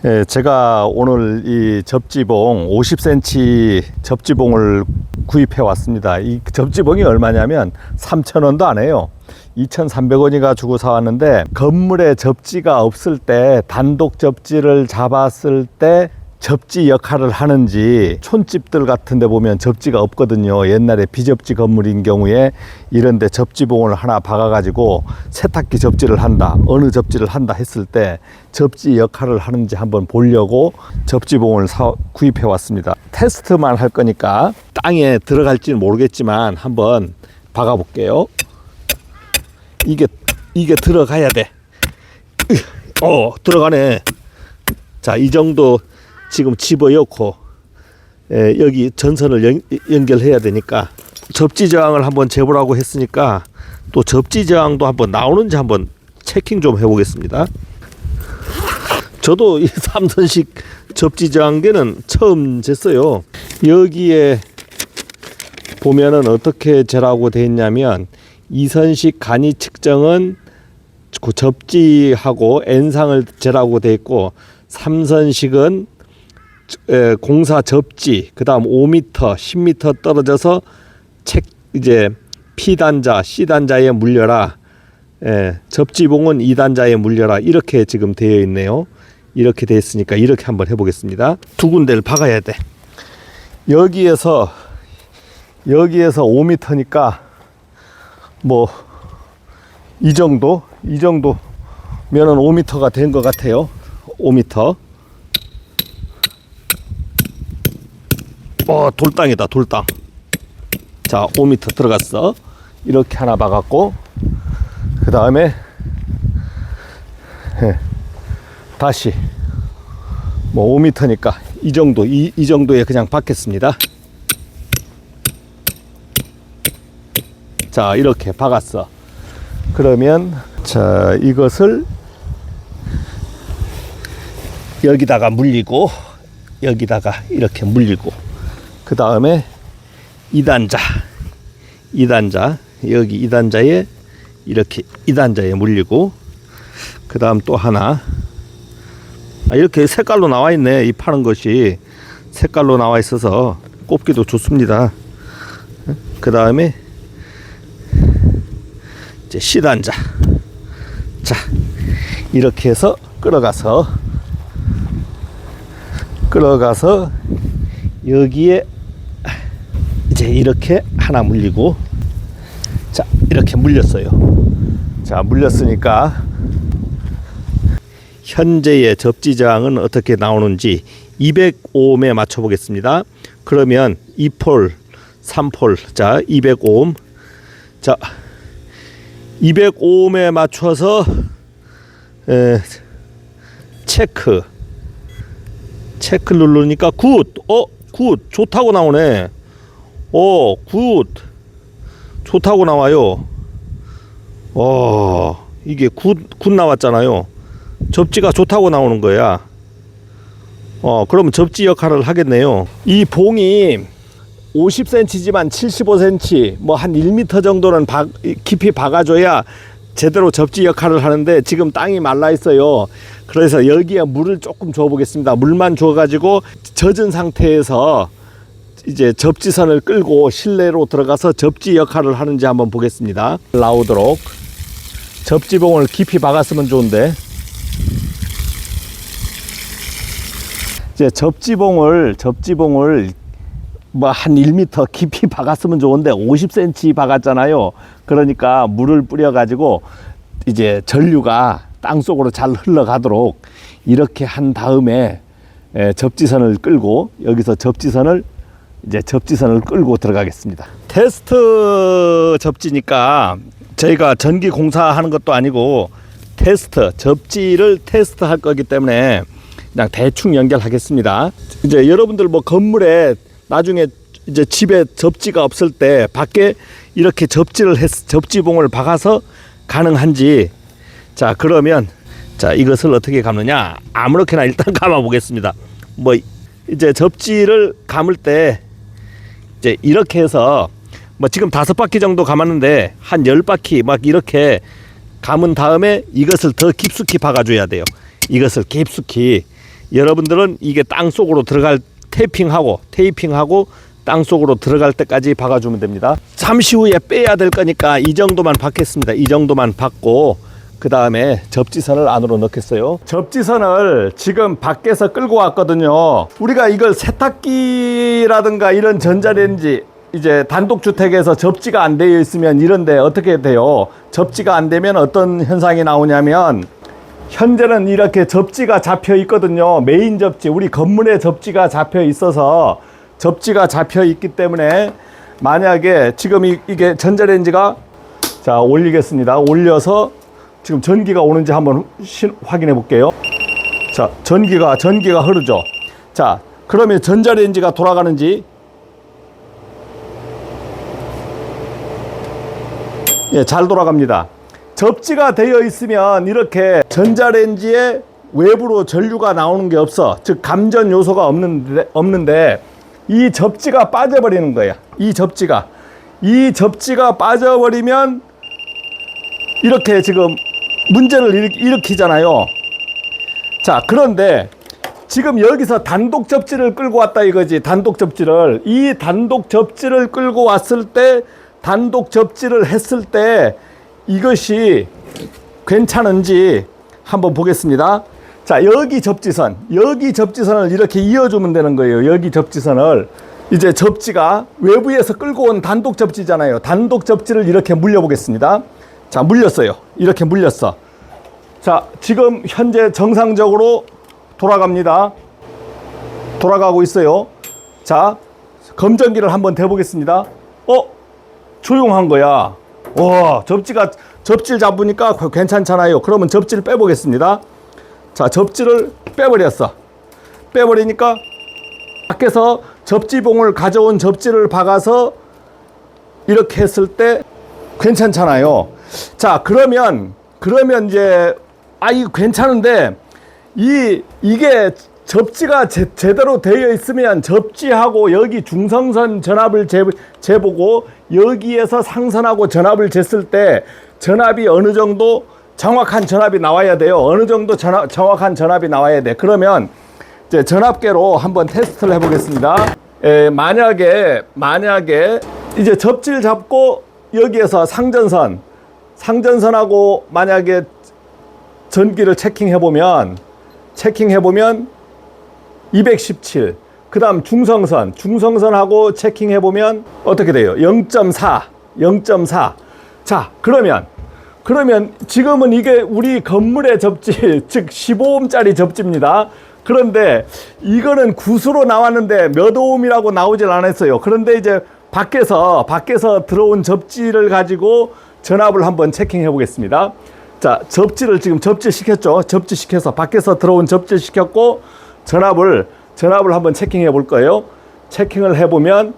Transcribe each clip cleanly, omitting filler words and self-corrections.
예, 제가 오늘 이 접지봉 50cm 접지봉을 구입해 왔습니다. 이 접지봉이 얼마냐면 3,000원도 안 해요. 2,300원이가 주고 사왔는데, 건물에 접지가 없을 때 단독 접지를 잡았을 때 접지 역할을 하는지, 촌집들 같은 데 보면 접지가 없거든요. 옛날에 비접지 건물인 경우에 이런데 접지봉을 하나 박아 가지고 세탁기 접지를 한다, 어느 접지를 한다 했을 때 접지 역할을 하는지 한번 보려고 접지봉을 구입해 왔습니다. 테스트만 할 거니까 땅에 들어갈지는 모르겠지만 한번 박아 볼게요. 이게 들어가야 돼. 들어가네. 자, 이 정도 지금 집어넣고, 여기 전선을 연결해야 되니까 접지 저항을 한번 재보라고 했으니까 또 접지 저항도 한번 나오는지 한번 체킹 좀 해보겠습니다. 저도 이 삼선식 접지 저항계는 처음 쟀어요. 여기에 보면은 어떻게 재라고 되어 있냐면, 2선식 간이 측정은 그 접지하고 N상을 재라고 되어 있고, 3선식은 공사 접지, 그 다음 5m, 10m 떨어져서 이제 P단자, C단자에 물려라. 접지봉은 2단자에 물려라. 이렇게 지금 되어 있네요. 이렇게 되어 있으니까 이렇게 한번 해보겠습니다. 두 군데를 박아야 돼. 여기에서 5m니까 뭐 이 정도면은 5m가 된 것 같아요. 5m. 돌땅이다, 돌땅. 자, 5m 들어갔어. 이렇게 하나 박았고, 그 다음에 다시 뭐 5m니까 이 정도에 그냥 박겠습니다. 자, 이렇게 박았어. 그러면 자, 이것을 여기다가 물리고, 여기다가 이렇게 물리고, 그 다음에 2단자 여기 2단자에 이렇게 2단자에 물리고, 그 다음 또 하나, 이렇게 색깔로 나와 있네. 이 파는 것이 색깔로 나와 있어서 꼽기도 좋습니다. 그 다음에 이제 C단자. 자, 이렇게 해서 끌어가서 여기에 이제 이렇게 하나 물리고, 자, 이렇게 물렸어요. 자, 물렸으니까 현재의 접지 저항은 어떻게 나오는지 200ohm에 맞춰 보겠습니다. 그러면 2폴, 3폴, 자, 200ohm. 자, 200ohm에 맞춰서 체크 누르니까 굿. 굿. 좋다고 나오네. 굿. 좋다고 나와요. 이게 굿 나왔잖아요. 접지가 좋다고 나오는 거야. 그러면 접지 역할을 하겠네요. 이 봉이 50cm지만 75cm, 뭐 한 1m 정도는 깊이 박아줘야 제대로 접지 역할을 하는데, 지금 땅이 말라 있어요. 그래서 여기에 물을 조금 줘 보겠습니다. 물만 줘 가지고 젖은 상태에서 이제 접지선을 끌고 실내로 들어가서 접지 역할을 하는지 한번 보겠습니다. 나오도록. 접지봉을 깊이 박았으면 좋은데, 이제 접지봉을 뭐 한 1m 깊이 박았으면 좋은데 50cm 박았잖아요. 그러니까 물을 뿌려 가지고 이제 전류가 땅속으로 잘 흘러가도록 이렇게 한 다음에 접지선을 끌고, 여기서 접지선을 끌고 들어가겠습니다. 테스트 접지니까 저희가 전기 공사하는 것도 아니고 접지를 테스트할 거기 때문에 그냥 대충 연결하겠습니다. 이제 여러분들 뭐 건물에 나중에 이제 집에 접지가 없을 때 밖에 이렇게 접지봉을 박아서 가능한지. 자, 그러면 자, 이것을 어떻게 감느냐? 아무렇게나 일단 감아 보겠습니다. 뭐 이제 접지를 감을 때 이제 이렇게 해서 뭐 지금 5바퀴 정도 감았는데 한 10바퀴 막 이렇게 감은 다음에 이것을 더 깊숙이 박아줘야 돼요. 이것을 깊숙이 여러분들은 이게 땅 속으로 들어갈 테이핑하고 땅 속으로 들어갈 때까지 박아주면 됩니다. 잠시 후에 빼야 될 거니까 이 정도만 박겠습니다. 이 정도만 박고 그 다음에 접지선을 안으로 넣겠어요. 접지선을 지금 밖에서 끌고 왔거든요. 우리가 이걸 세탁기라든가 이런 전자레인지 이제 단독주택에서 접지가 안 되어 있으면 이런데 어떻게 돼요? 접지가 안 되면 어떤 현상이 나오냐면 현재는 이렇게 접지가 잡혀 있거든요. 메인 접지, 우리 건물에 접지가 잡혀 있어서 접지가 잡혀 있기 때문에 만약에 지금 이게 전자레인지가 자 올리겠습니다. 올려서 지금 전기가 오는지 한번 확인해 볼게요. 자, 전기가 흐르죠. 자, 그러면 전자레인지가 돌아가는지 예, 잘 돌아갑니다. 접지가 되어 있으면 이렇게 전자레인지에 외부로 전류가 나오는 게 없어. 즉 감전 요소가 없는데 이 접지가 빠져버리는 거예요. 이 접지가 빠져버리면 이렇게 지금 문제를 일으키잖아요. 자, 그런데 지금 여기서 단독 접지를 끌고 왔다 이거지. 단독 접지를. 이 단독 접지를 끌고 왔을 때, 단독 접지를 했을 때 이것이 괜찮은지 한번 보겠습니다. 자, 여기 접지선을 이렇게 이어주면 되는 거예요. 여기 접지선을. 이제 접지가 외부에서 끌고 온 단독 접지잖아요. 단독 접지를 이렇게 물려보겠습니다. 자, 물렸어요. 이렇게 물렸어. 자, 지금 현재 정상적으로 돌아갑니다. 돌아가고 있어요. 자, 검전기를 한번 대보겠습니다. 조용한 거야. 와, 접지를 잡으니까 괜찮잖아요. 그러면 접지를 빼보겠습니다. 자, 접지를 빼버렸어. 빼버리니까 밖에서 접지봉을 가져온 접지를 박아서 이렇게 했을 때 괜찮잖아요. 자, 그러면 이제 이거 괜찮은데 이게 접지가 제대로 되어 있으면 접지하고 여기 중성선 전압을 재보고 여기에서 상선하고 전압을 쟀을 때 전압이 어느 정도 정확한 전압이 나와야 돼요. 어느 정도 정확한 전압이 나와야 돼. 그러면 이제 전압계로 한번 테스트를 해보겠습니다. 만약에 이제 접지를 잡고 여기에서 상전선하고 만약에 전기를 체킹해보면 217. 그 다음 중성선하고 체킹해보면 어떻게 돼요? 0.4. 자, 그러면 지금은 이게 우리 건물의 접지, 즉 15옴짜리 접지입니다. 그런데 이거는 구수로 나왔는데 몇 오음이라고 나오질 않았어요. 그런데 이제 밖에서 들어온 접지를 가지고 전압을 한번 체킹해 보겠습니다. 자, 접지를 지금 접지시켰죠. 접지시켜서 밖에서 들어온 접지시켰고 전압을 한번 체킹해 볼 거예요. 체킹을 해보면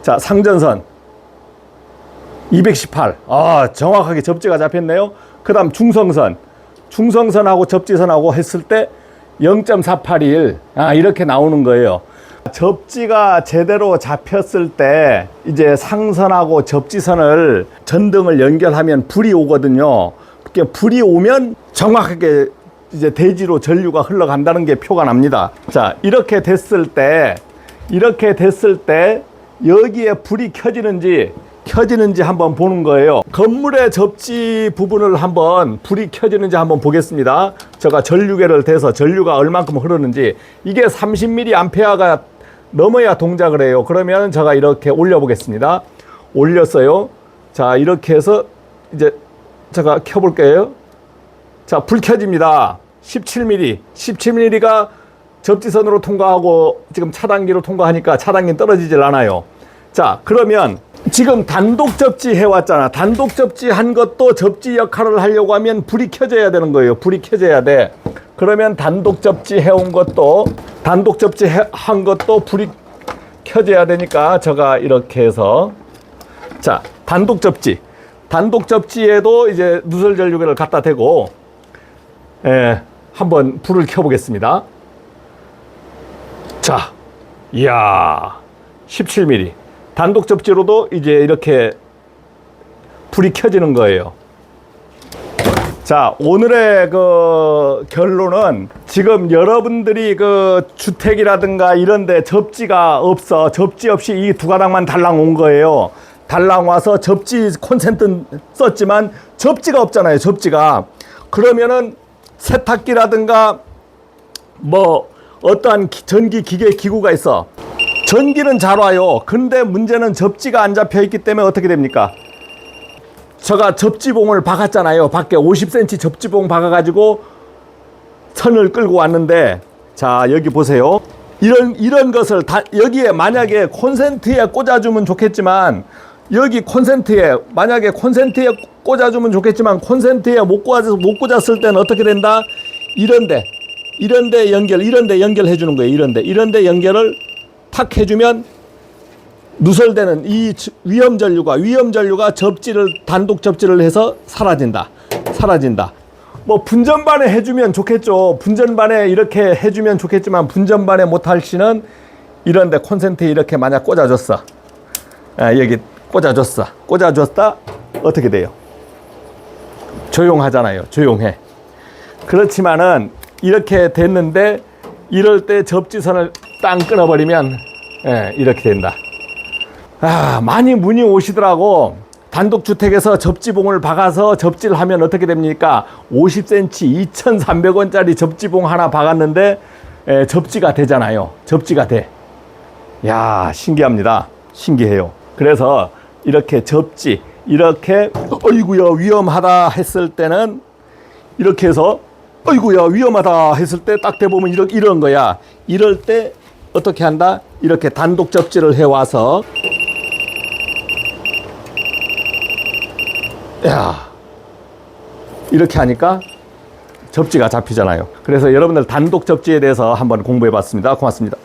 자, 상전선 218. 정확하게 접지가 잡혔네요. 그 다음 중성선하고 접지선하고 했을 때 0.481. 이렇게 나오는 거예요. 접지가 제대로 잡혔을 때 이제 상선하고 접지선을 전등을 연결하면 불이 오거든요. 그렇게 불이 오면 정확하게 이제 대지로 전류가 흘러간다는 게 표가 납니다. 자, 이렇게 됐을 때 여기에 불이 켜지는지 한번 보는 거예요. 건물의 접지 부분을 한번 불이 켜지는지 한번 보겠습니다. 제가 전류계를 대서 전류가 얼만큼 흐르는지. 이게 30mA가 넘어야 동작을 해요. 그러면 제가 이렇게 올려 보겠습니다. 올렸어요. 자, 이렇게 해서 이제 제가 켜볼게요. 자, 불 켜집니다. 17mm가 접지선으로 통과하고 지금 차단기로 통과하니까 차단기는 떨어지질 않아요. 자, 그러면 지금 단독 접지 해왔잖아. 단독 접지 한 것도 접지 역할을 하려고 하면 불이 켜져야 되는 거예요. 불이 켜져야 돼. 그러면 단독 접지 해온 것도, 단독 접지 한 것도 불이 켜져야 되니까 제가 이렇게 해서 자, 단독 접지에도 이제 누설 전류계를 갖다 대고 한번 불을 켜보겠습니다. 자, 이야, 17mm. 단독 접지로도 이제 이렇게 불이 켜지는 거예요. 자, 오늘의 그 결론은 지금 여러분들이 그 주택이라든가 이런데 접지가 없어. 접지 없이 이 두 가닥만 달랑 온 거예요. 달랑 와서 접지 콘센트 썼지만 접지가 없잖아요. 접지가. 그러면은 세탁기라든가 뭐 어떠한 전기 기계 기구가 있어. 전기는 잘 와요. 근데 문제는 접지가 안 잡혀 있기 때문에 어떻게 됩니까? 제가 접지봉을 박았잖아요. 밖에 50cm 접지봉 박아가지고 선을 끌고 왔는데, 자, 여기 보세요. 이런 것을 여기에 만약에 콘센트에 꽂아주면 좋겠지만, 여기 만약에 콘센트에 꽂아주면 좋겠지만, 콘센트에 못 꽂았을 때는 어떻게 된다? 이런데 연결해 주는 거예요. 이런데 연결을 탁 해주면 누설되는 이 위험전류가 단독 접지를 해서 사라진다. 뭐 분전반에 해주면 좋겠죠. 분전반에 이렇게 해주면 좋겠지만 분전반에 못할 시는 이런데 콘센트에 이렇게 만약 꽂아줬어. 여기 꽂아줬다. 어떻게 돼요? 조용하잖아요. 조용해. 그렇지만은 이렇게 됐는데 이럴 때 접지선을 땅 끊어버리면 이렇게 된다. 많이 문의 오시더라고. 단독주택에서 접지봉을 박아서 접지를 하면 어떻게 됩니까? 50cm 2,300원짜리 접지봉 하나 박았는데 접지가 되잖아요. 접지가 돼. 야, 신기합니다. 신기해요. 그래서 이렇게 이렇게 어이구야 위험하다 했을 때는 이렇게 해서 어이구야 위험하다 했을 때 딱 대보면 이런 거야. 이럴 때 어떻게 한다? 이렇게 단독 접지를 해와서 이렇게 하니까 접지가 잡히잖아요. 그래서 여러분들 단독 접지에 대해서 한번 공부해 봤습니다. 고맙습니다.